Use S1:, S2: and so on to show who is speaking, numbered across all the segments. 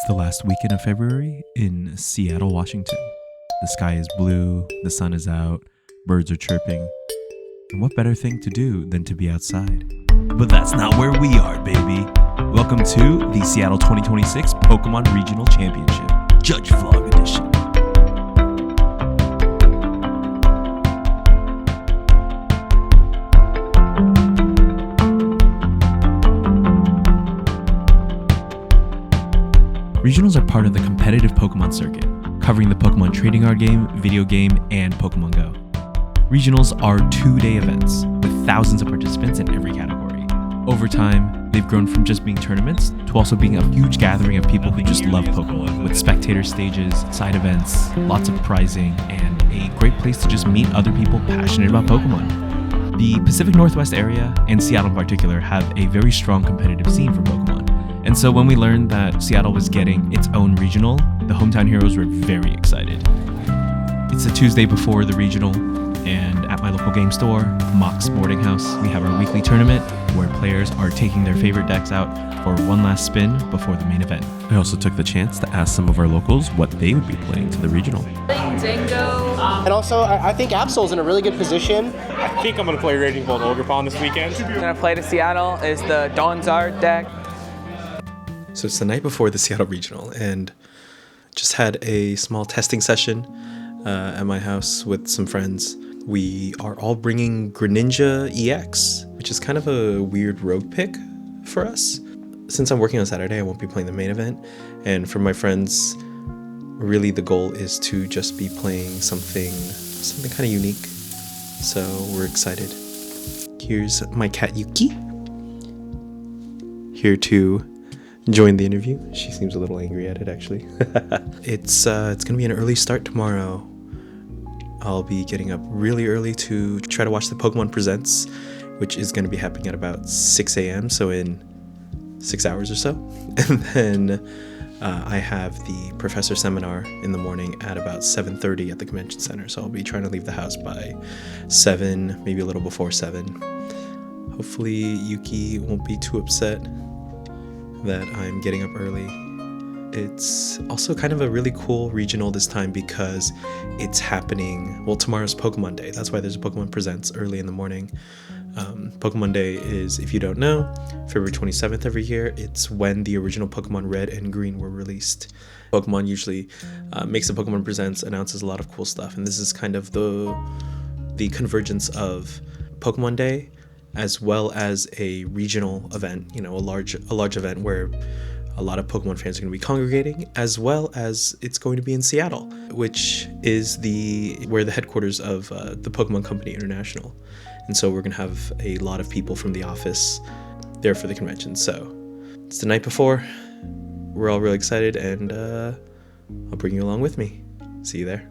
S1: the last weekend of February in Seattle, Washington. The sky is blue, the sun is out, birds are chirping. And what better thing to do than to be outside? But that's not where we are, baby. Welcome to the Seattle 2026 Pokemon Regional Championship, Judge Vlog Edition. Regionals are part of the competitive Pokemon circuit, covering the Pokemon trading card game, video game, and Pokemon Go. Regionals are 2-day events with thousands of participants in every category. Over time, they've grown from just being tournaments to also being a huge gathering of people who just love Pokemon, with spectator stages, side events, lots of prizing, and a great place to just meet other people passionate about Pokemon. The Pacific Northwest area, and Seattle in particular, have a very strong competitive scene for Pokemon. And so when we learned that Seattle was getting its own regional, the Hometown Heroes were very excited. It's the Tuesday before the regional, and at my local game store, Mox Sporting House, we have our weekly tournament where players are taking their favorite decks out for one last spin before the main event. I also took the chance to ask some of our locals what they would be playing to the regional.
S2: Dingo.
S3: And also, I think Absol's in a really good position.
S4: I think I'm going to play Raging Bolt Ogerpon this weekend.
S2: I'm going to play to Seattle is the Donzart deck.
S1: So it's the night before the Seattle Regional, and just had a small testing session at my house with some friends. We are all bringing Greninja EX, which is kind of a weird rogue pick for us. Since I'm working on Saturday, I won't be playing the main event, and for my friends, really the goal is to just be playing something kind of unique. So we're excited. Here's my cat Yuki, here to join the interview. She seems a little angry at it, actually. It's gonna be an early start tomorrow. I'll be getting up really early to try to watch the Pokemon Presents, which is gonna be happening at about 6 a.m., so in 6 hours or so. And then I have the professor seminar in the morning at about 7:30 at the convention center, so I'll be trying to leave the house by 7, maybe a little before 7. Hopefully Yuki won't be too upset that I'm getting up early. It's also kind of a really cool regional this time because it's happening, well, tomorrow's Pokemon Day. That's why there's a Pokemon Presents early in the morning. Pokemon Day is, if you don't know, February 27th every year. It's when the original Pokemon Red and Green were released. Pokemon usually makes a Pokemon Presents, announces a lot of cool stuff, and this is kind of the convergence of Pokemon Day as well as a regional event, you know, a large event where a lot of Pokemon fans are going to be congregating, as well as it's going to be in Seattle, which is where the headquarters of the Pokemon Company International. And so we're going to have a lot of people from the office there for the convention. So it's the night before. We're all really excited, and I'll bring you along with me. See you there.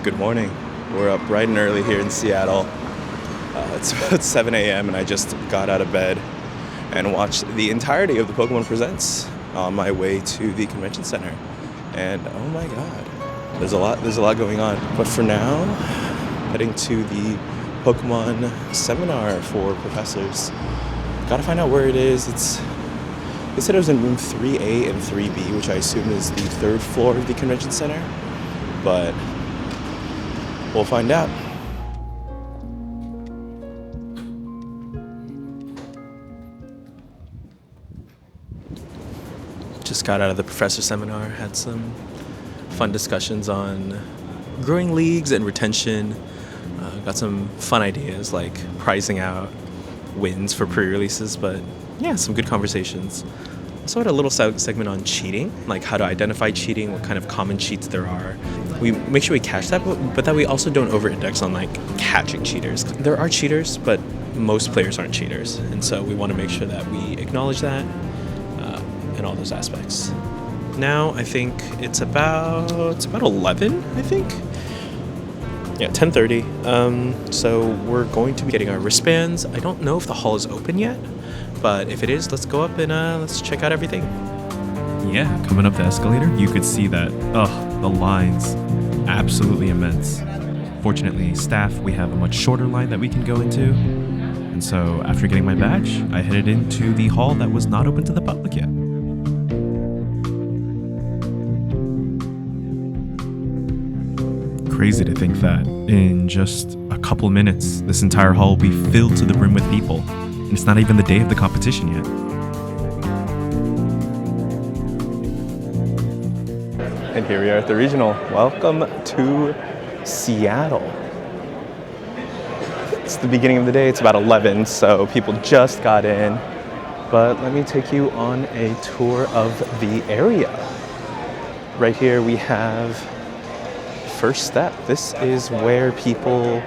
S5: Good morning. We're up bright and early here in Seattle. It's about 7 a.m. and I just got out of bed and watched the entirety of the Pokemon Presents on my way to the convention center. And oh my god, there's a lot going on. But for now, heading to the Pokemon seminar for professors. Gotta find out where it is. They said it was in room 3A and 3B, which I assume is the third floor of the convention center. But we'll find out.
S1: Just got out of the professor seminar, had some fun discussions on growing leagues and retention. Got some fun ideas like pricing out wins for pre-releases, but yeah, some good conversations. Also had a little segment on cheating, like how to identify cheating, what kind of common cheats there are. We make sure we catch that, but that we also don't over-index on like catching cheaters. There are cheaters, but most players aren't cheaters, and so we want to make sure that we acknowledge that in all those aspects. Now I think it's about 11, I think. Yeah, 10:30. So we're going to be getting our wristbands. I don't know if the hall is open yet, but if it is, let's go up and let's check out everything.
S6: Yeah, coming up the escalator, you could see that, the lines, absolutely immense. Fortunately, staff, we have a much shorter line that we can go into. And so after getting my badge, I headed into the hall that was not open to the public yet. Crazy to think that in just a couple minutes, this entire hall will be filled to the brim with people. And it's not even the day of the competition yet.
S5: And here we are at the regional. Welcome to Seattle. It's the beginning of the day. It's about 11, so people just got in. But let me take you on a tour of the area. Right here we have First Step. This is where people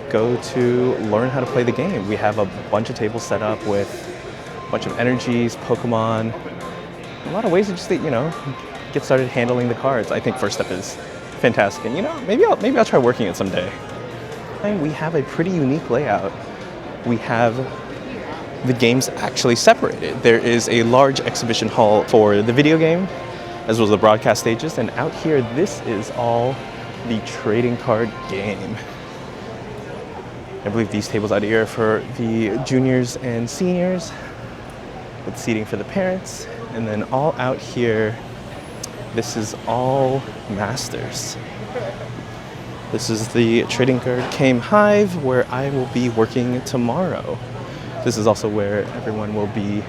S5: go to learn how to play the game. We have a bunch of tables set up with a bunch of energies, Pokemon, a lot of ways to just, get started handling the cards. I think First Step is fantastic, and maybe I'll try working it someday. And we have a pretty unique layout. We have the games actually separated. There is a large exhibition hall for the video game, as well as the broadcast stages, and out here, this is all the trading card game. I believe these tables out here are for the juniors and seniors, with seating for the parents, and then all out here, this is all masters. This is the trading card game hive where I will be working tomorrow. This is also where everyone will be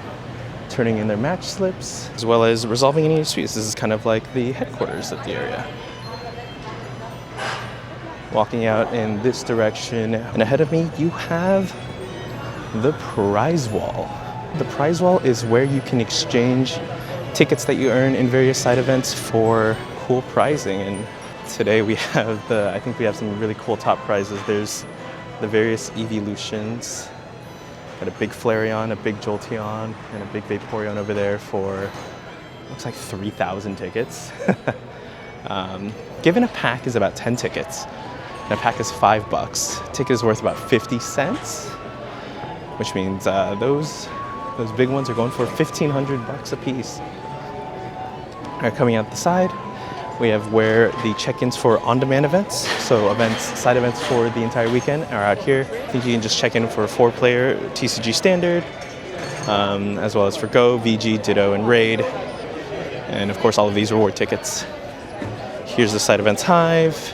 S5: turning in their match slips, as well as resolving any disputes. This is kind of like the headquarters of the area. Walking out in this direction, and ahead of me, you have the prize wall. The prize wall is where you can exchange tickets that you earn in various side events for cool prizing. And today we have I think we have some really cool top prizes. There's the various evolutions. Got a big Flareon, a big Jolteon, and a big Vaporeon over there for, looks like 3,000 tickets. Given a pack is about 10 tickets. And a pack is $5. Ticket is worth about 50 cents, which means those big ones are going for $1,500 a piece. All right, coming out the side, we have where the check-ins for on-demand events, so side events for the entire weekend are out here. I think you can just check in for a 4-player TCG Standard, as well as for Go, VG, Ditto, and Raid, and of course all of these reward tickets. Here's the side events hive,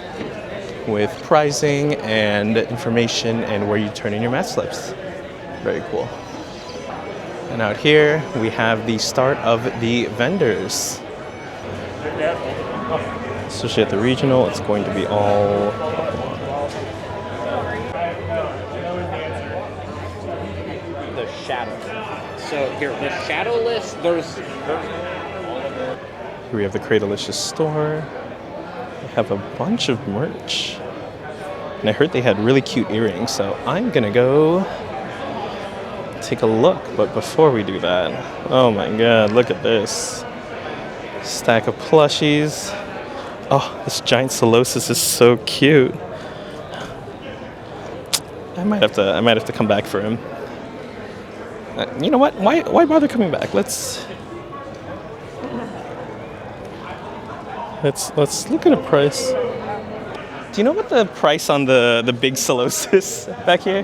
S5: with pricing and information and where you turn in your match slips. Very cool. And out here, we have the start of the vendors. Especially at the regional, it's going to be all
S3: The shadow. So here, the shadow list, there's
S5: Here we have the Cradalicious store. They have a bunch of merch. And I heard they had really cute earrings, so I'm gonna go take a look. But before we do that, oh my god, look at this. Stack of plushies. Oh, this giant Solosis is so cute. I might have to come back for him. You know what? Why bother coming back? Let's look at a price. Do you know what the price on the big Solosis back here?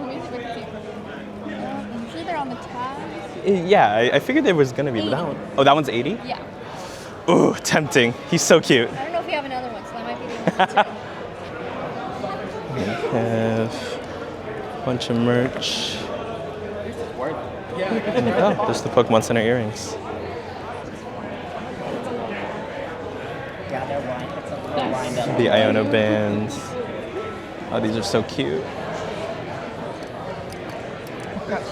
S7: Usually they're on the tab.
S5: Yeah, I figured there was gonna be, but that one. Oh, that one's 80?
S7: Yeah.
S5: Ooh, tempting. He's so cute.
S7: I don't know if we have another one, so that might be the one too.
S5: We have a bunch of merch. Oh, there's the Pokemon Center earrings.
S3: yeah, they're lined up.
S5: The Iono bands. Oh, these are so cute.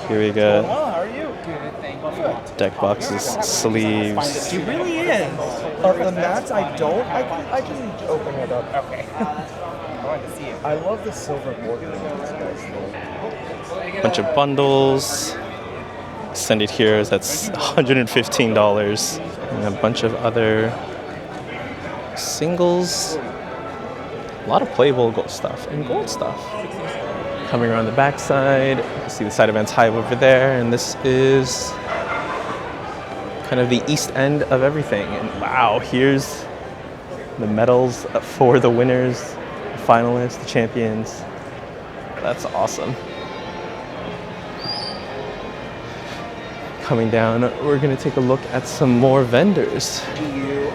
S5: Here we go.
S3: Oh, how are you? Good, thank you.
S5: Deck boxes, sleeves.
S3: He really is. Of the mats, I don't. I can open it up. Okay. I wanted to see it. I love the silver border on these guys.
S5: Bunch of bundles. Extended Heroes, that's $115. And a bunch of other singles. A lot of playable gold stuff and gold stuff. Coming around the backside, you see the side events hive over there, and this is kind of the east end of everything. And wow, here's the medals for the winners, the finalists, the champions. That's awesome. Coming down, we're gonna take a look at some more vendors.
S8: GU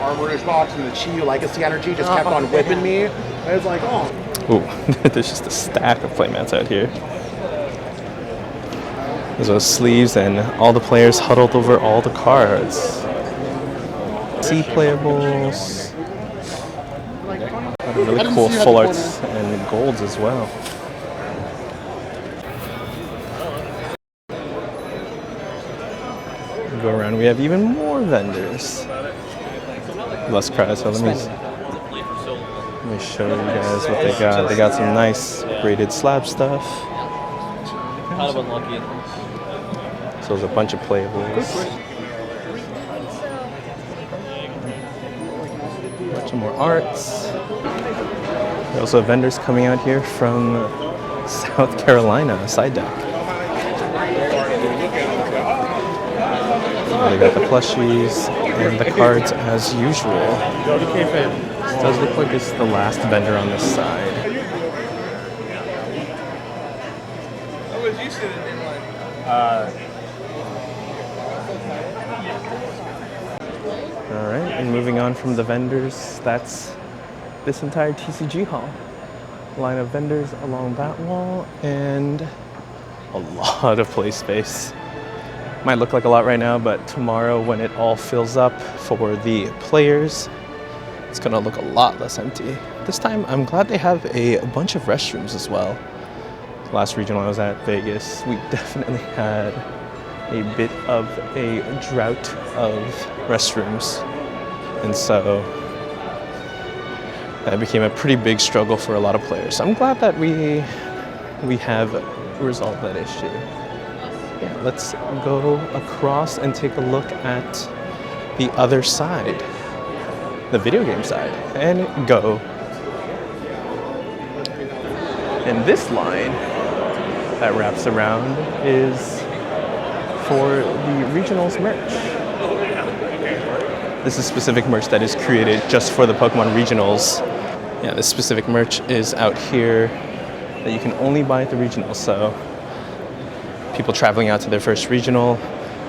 S8: Armorer's box and the Chi Legacy energy just kept on whipping me. I was like, oh.
S5: Ooh, there's just a stack of playmats out here. There's those sleeves and all the players huddled over all the cards. C playables. Really cool full arts and golds as well. Go around, we have even more vendors. Less crowd, so let me show you guys what they got. They got some nice graded slab stuff. So there's a bunch of playables. A bunch of more arts. There are also vendors coming out here from South Carolina, side deck. They got the plushies and the cards as usual. This does look like it's the last vendor on this side. Alright, and moving on from the vendors, that's this entire TCG hall. Line of vendors along that wall and a lot of play space. Might look like a lot right now, but tomorrow when it all fills up for the players, it's gonna look a lot less empty. This time, I'm glad they have a bunch of restrooms as well. Last regional I was at, Vegas, we definitely had a bit of a drought of restrooms. And so that became a pretty big struggle for a lot of players. So I'm glad that we have resolved that issue. Yeah, let's go across and take a look at the other side, the video game side, and go. And this line that wraps around is for the regionals merch. This is specific merch that is created just for the Pokemon regionals. Yeah, this specific merch is out here that you can only buy at the regionals, so people traveling out to their first regional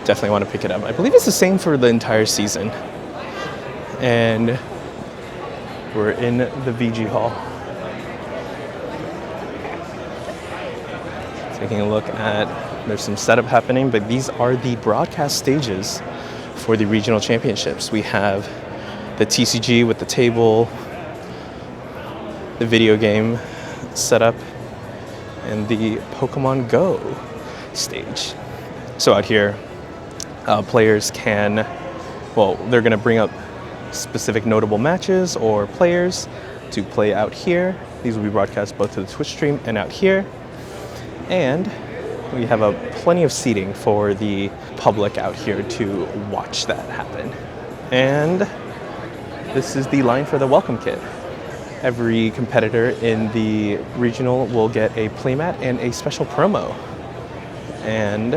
S5: definitely want to pick it up. I believe it's the same for the entire season. And we're in the VG Hall. Taking a look at, there's some setup happening, but these are the broadcast stages for the regional championships. We have the TCG with the table, the video game setup, and the Pokemon Go stage. So out here, players can, well, they're gonna bring up specific notable matches or players to play out here. These will be broadcast both to the Twitch stream and out here. And we have plenty of seating for the public out here to watch that happen. And this is the line for the welcome kit. Every competitor in the regional will get a playmat and a special promo. And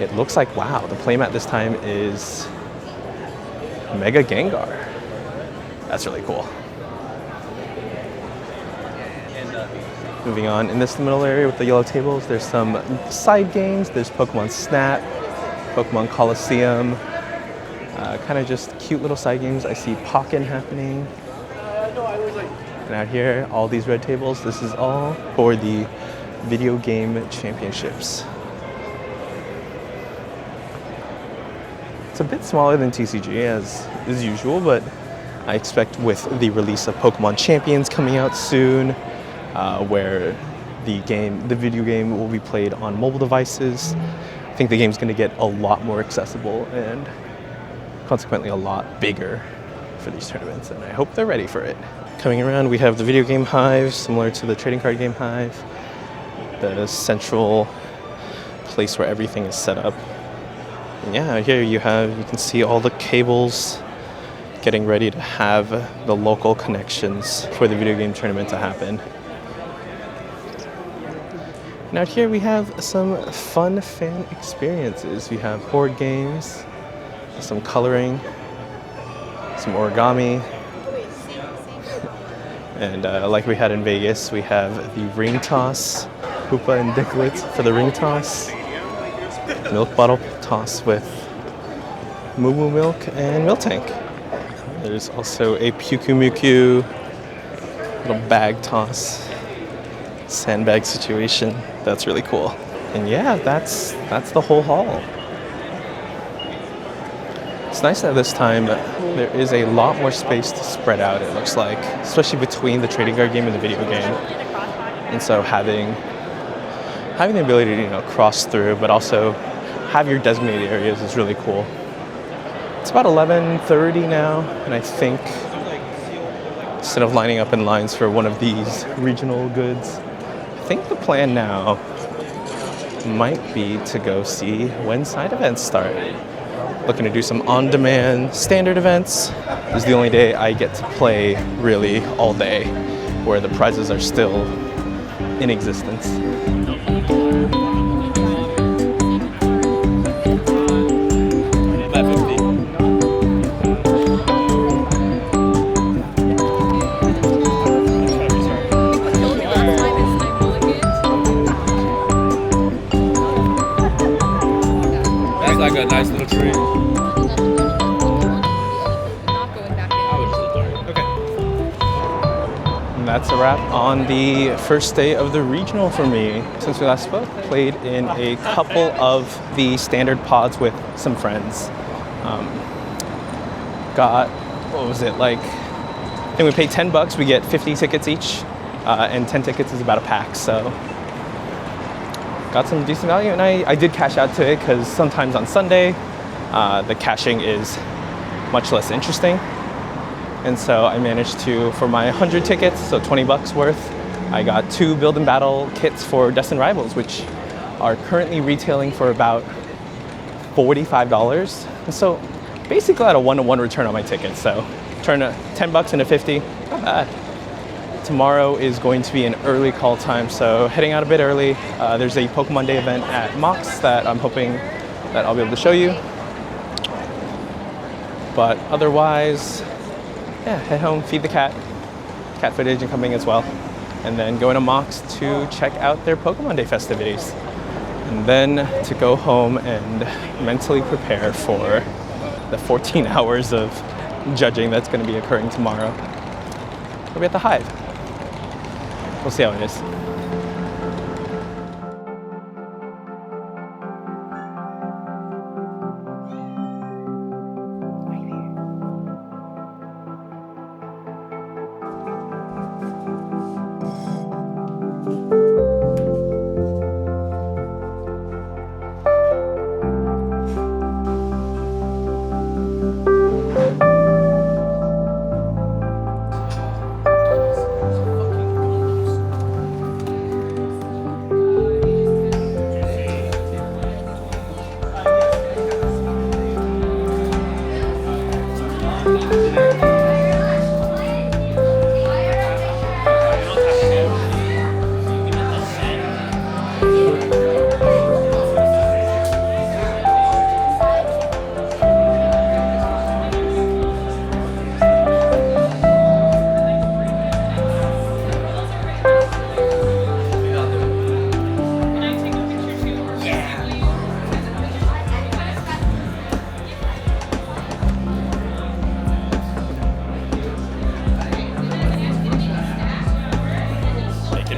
S5: it looks like, wow, the playmat this time is Mega Gengar. That's really cool. Moving on, in this middle area with the yellow tables, there's some side games. There's Pokemon Snap, Pokemon Coliseum, kind of just cute little side games. I see Pokken happening. And out here, all these red tables, this is all for the video game championships. It's a bit smaller than TCG as is usual, but I expect with the release of Pokemon Champions coming out soon, where the video game will be played on mobile devices, I think the game's going to get a lot more accessible and consequently a lot bigger for these tournaments, and I hope they're ready for it. Coming around, we have the video game hive, similar to the trading card game hive, the central place where everything is set up. And yeah, here you can see all the cables
S1: getting ready to have the local connections for the video game tournament to happen. Now here we have some fun fan experiences. We have board games, some coloring, some origami, and like we had in Vegas, we have the ring toss, Hoopa and Dicklets for the ring toss, milk bottle toss with Moo Moo Milk and Miltank. There's also a Puku Muku little bag toss, sandbag situation. That's really cool. And yeah, that's the whole hall. It's nice that this time there is a lot more space to spread out, it looks like, especially between the trading card game and the video game. And so having the ability to, you know, cross through, but also have your designated areas is really cool. It's about 11:30 now, and I think instead of lining up in lines for one of these regional goods, I think the plan now might be to go see when side events start. Looking to do some on-demand standard events. This is the only day I get to play really all day, where the prizes are still in existence.
S4: That's like a nice little treat.
S1: And that's a wrap on the first day of the regional for me. Since we last spoke, played in a couple of the standard pods with some friends. Got, what was it, like, I think we paid $10, we get 50 tickets each, and 10 tickets is about a pack, so got some decent value, and I did cash out to it because sometimes on Sunday, the cashing is much less interesting. And so I managed to, for my 100 tickets, so $20 worth, I got 2 Build and Battle kits for Destined Rivals, which are currently retailing for about $45. And so basically I had a 1-to-1 return on my tickets. So turn $10 into 50, not bad. Tomorrow is going to be an early call time, so heading out a bit early. There's a Pokemon Day event at Mox that I'm hoping that I'll be able to show you. But otherwise, yeah, head home, feed the cat footage incoming as well, and then going to Mox to check out their Pokemon Day festivities, and then to go home and mentally prepare for the 14 hours of judging that's going to be occurring tomorrow. We'll be at the Hive. We'll see how it is.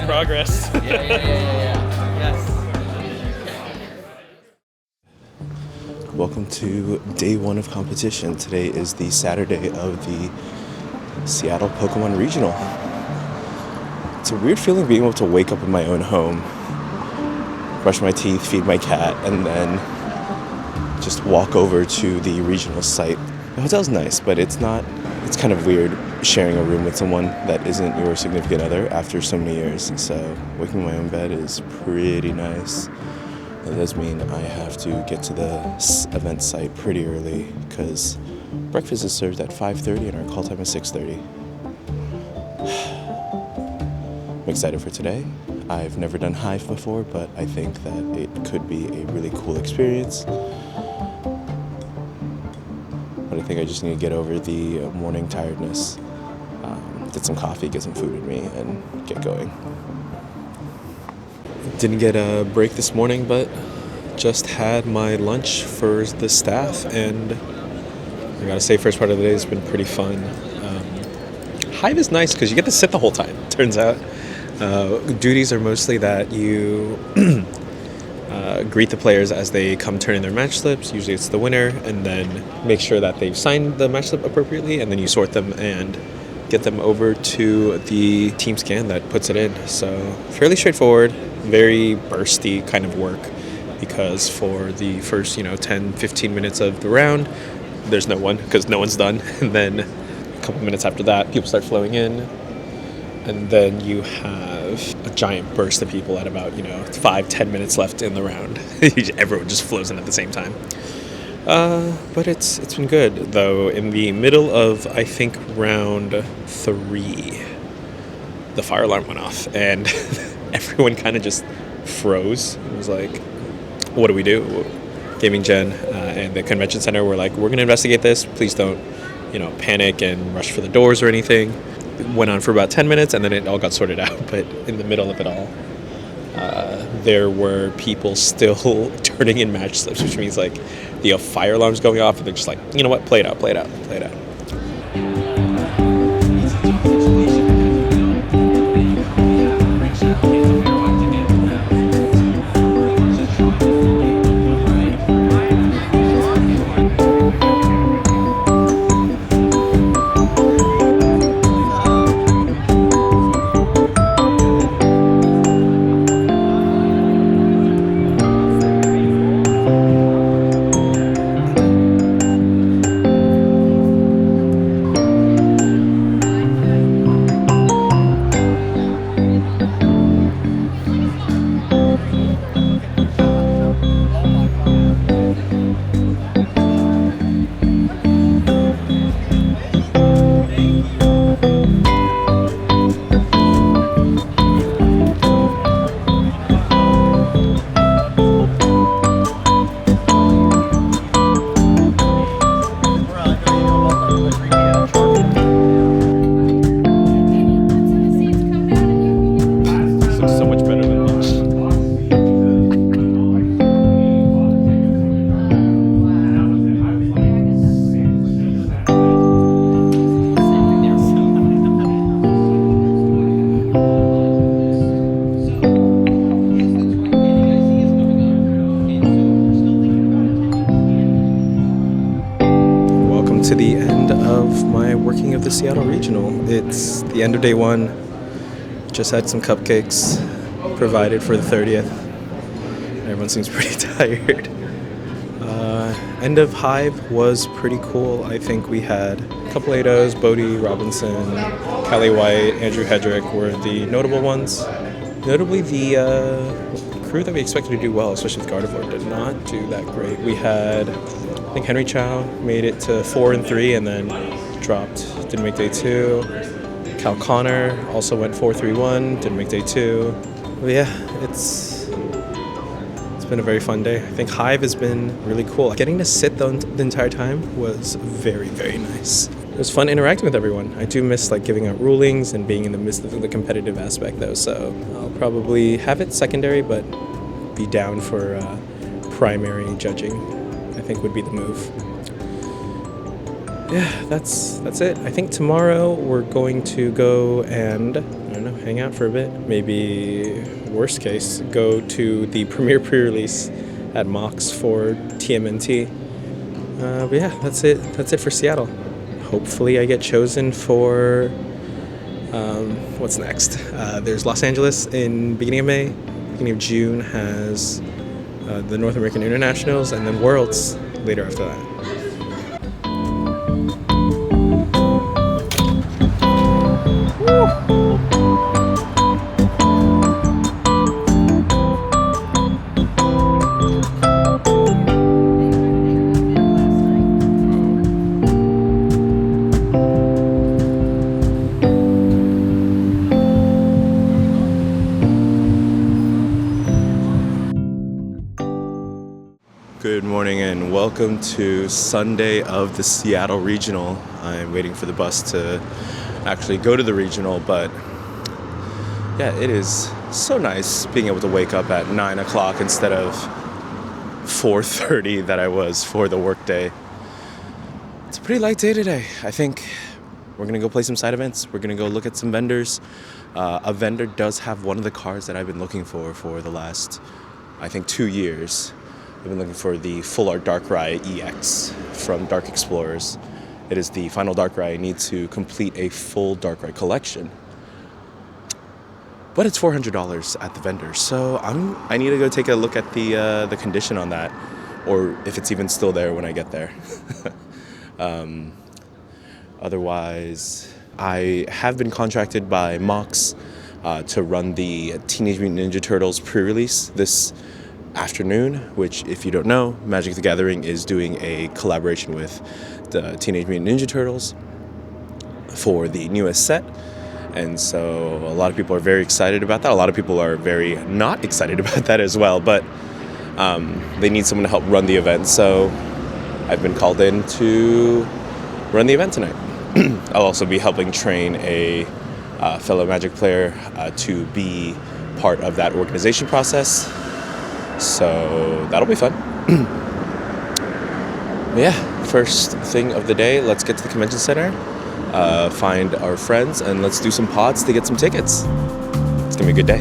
S1: Progress.
S5: Welcome to day 1 of competition. Today is the Saturday of the Seattle Pokemon Regional. It's a weird feeling being able to wake up in my own home, brush my teeth, feed my cat, and then just walk over to the regional site. The hotel's nice, but it's kind of weird sharing a room with someone that isn't your significant other after so many years. So waking in my own bed is pretty nice. That does mean I have to get to the event site pretty early because Breakfast is served at 5:30 and our call time is 6:30. I'm excited for today. I've never done Hive before, but I think that it could be a really cool experience. But I think I just need to get over the morning tiredness, get some coffee, get some food in me, and get going.
S1: Didn't get a break this morning, but just had my lunch for the staff, and I gotta say, first part of the day has been pretty fun. Hive is nice because you get to sit the whole time, turns out. Duties are mostly that you greet the players as they come turn in their match slips. Usually it's the winner, and then make sure that they've signed the match slip appropriately, and then you sort them and get them over to the team scan that puts it in. So fairly straightforward, very bursty kind of work, because for the first 10-15 minutes of the round there's no one, because no one's done, and then a couple minutes after that people start flowing in, and then you have a giant burst of people at about 5-10 minutes left in the round. Everyone just flows in at the same time. But it's been good, though. In the middle of, I think, round 3, the fire alarm went off, and everyone kind of just froze. It was like, what do we do? Gaming Gen and the convention center were like, we're going to investigate this. Please don't, panic and rush for the doors or anything. It went on for about 10 minutes, and then it all got sorted out. But in the middle of it all, there were people still turning in match slips, which means like the fire alarm's going off, and they're just like, you know what, play it out. So much better than lunch. Welcome to the end of my working of the Seattle Regional. It's the end of day 1. Just had some cupcakes provided for the 30th. Everyone seems pretty tired. End of Hive was pretty cool. I think we had a couple Ados, Bodie Robinson, Callie White, Andrew Hedrick were the notable ones. Notably, the crew that we expected to do well, especially with Gardevoir, did not do that great. We had, I think Henry Chow made it to 4 and 3 and then dropped, didn't make day 2. Cal Connor also went 4-3-1, didn't make day 2. But yeah, it's been a very fun day. I think Hive has been really cool. Getting to sit the entire time was very, very nice. It was fun interacting with everyone. I do miss giving out rulings and being in the midst of the competitive aspect though, so I'll probably have it secondary, but be down for primary judging, I think would be the move. Yeah, that's it. I think tomorrow we're going to go and, hang out for a bit. Maybe, worst case, go to the premiere pre-release at Mox for TMNT. But yeah, that's it. That's it for Seattle. Hopefully I get chosen for, what's next? There's Los Angeles in beginning of May. Beginning of June has the North American Internationals, and then Worlds later after that.
S5: Good morning and welcome to Sunday of the Seattle Regional. I'm waiting for the bus to actually go to the regional, but yeah, it is so nice being able to wake up at 9 o'clock instead of 4:30 that I was for the workday. It's a pretty light day today. I think we're gonna go play some side events. We're gonna go look at some vendors. A vendor does have one of the cars that I've been looking for the last, I think, 2 years. I've been looking for the Full Art Darkrai EX from Dark Explorers. It is the final Darkrai. I need to complete a full Darkrai collection. But it's $400 at the vendor, so I need to go take a look at the condition on that, or if it's even still there when I get there. Otherwise, I have been contracted by Mox to run the Teenage Mutant Ninja Turtles pre-release this afternoon, which, if you don't know, Magic the Gathering is doing a collaboration with the Teenage Mutant Ninja Turtles for the newest set. And so a lot of people are very excited about that. A lot of people are very not excited about that as well, but they need someone to help run the event. So I've been called in to run the event tonight. I'll also be helping train a fellow Magic player to be part of that organization process. So that'll be fun. But yeah, first thing of the day, let's get to the convention center, find our friends, and let's do some pods to get some tickets. It's gonna be a good day.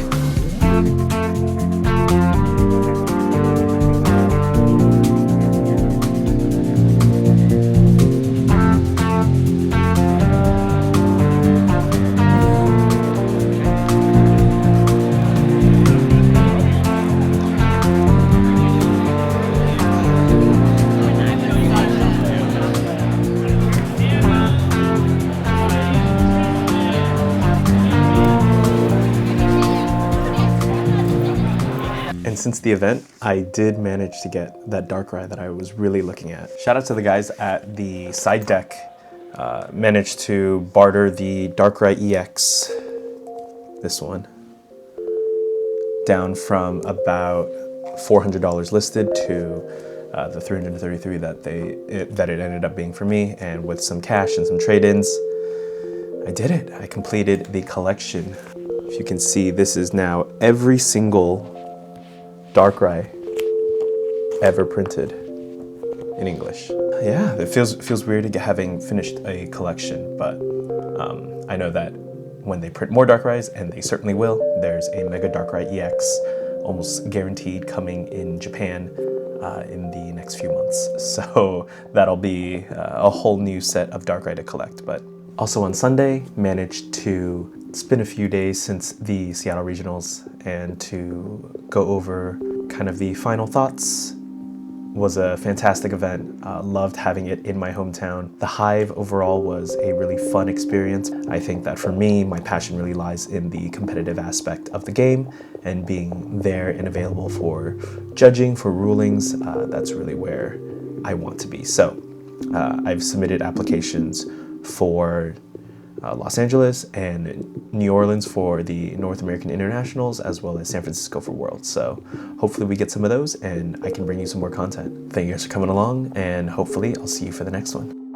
S1: Since the event, I did manage to get that Darkrai that I was really looking at. Shout out to the guys at the side deck. Managed to barter the Darkrai EX, this one, down from about $400 listed to the $333 that it ended up being for me, and with some cash and some trade-ins, I did it. I completed the collection. If you can see, this is now every single Darkrai ever printed in English. Yeah, it feels weird having finished a collection, but I know that when they print more Darkrai's, and they certainly will, there's a Mega Darkrai EX almost guaranteed coming in Japan in the next few months. So that'll be a whole new set of Darkrai to collect. But also on Sunday, managed to spend a few days since the Seattle Regionals and to go over kind of the final thoughts. Was a fantastic event. Loved having it in my hometown. The Hive overall was a really fun experience. I think that for me, my passion really lies in the competitive aspect of the game and being there and available for judging, for rulings. That's really where I want to be. So I've submitted applications for Los Angeles and New Orleans for the North American Internationals, as well as San Francisco for Worlds. So hopefully we get some of those and I can bring you some more content. Thank you guys for coming along, and hopefully I'll see you for the next one.